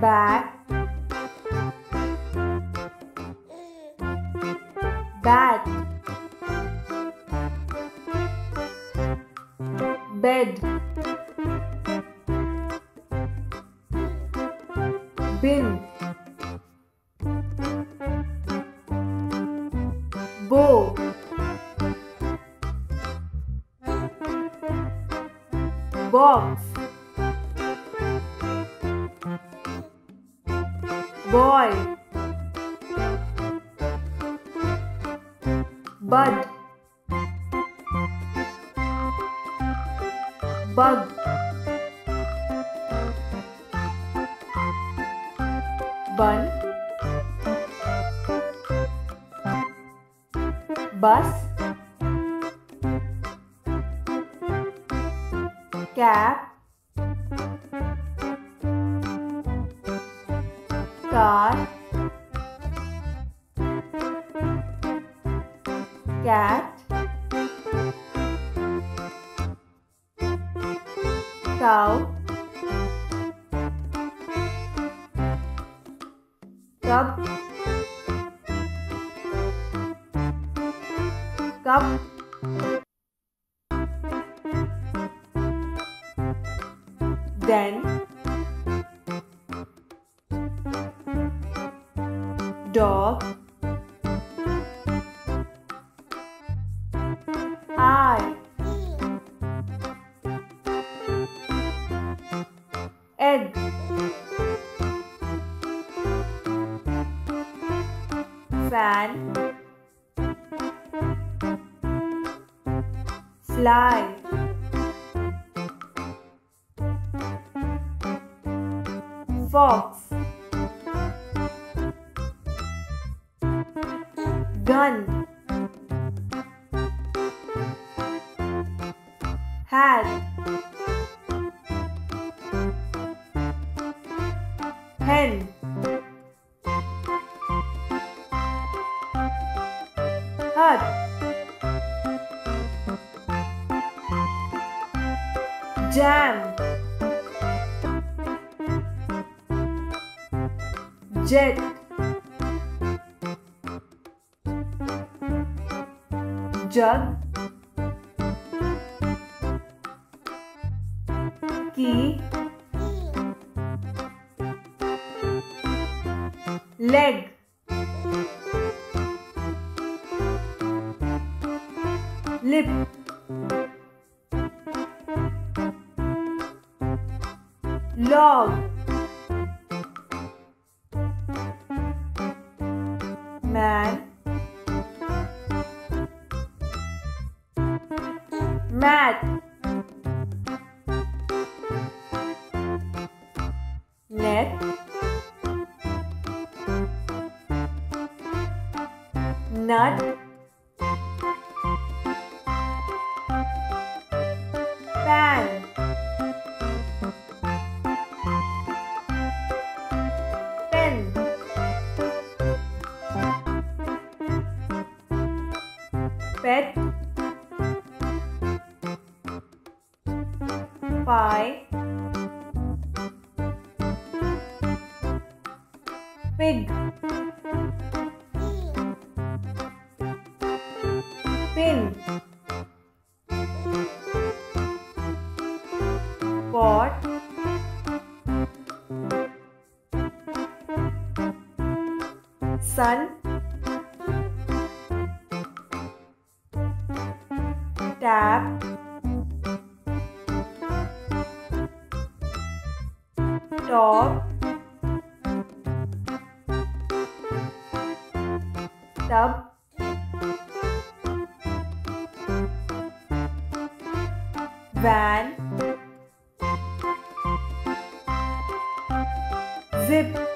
bat, bat, bed, bin, bow, box, boy, bud, bug, bun, bus, cap, car, cat, cow, cub, cup, then, dog, eye, egg, fan, fly, fox, gun, hat, hen, hut, jam, jet, jug, key, leg, lip, log, man, mat, net, nut, pan, pen, pet, pie, pig, pin, pot, sun, tap, top, tub, van, zip,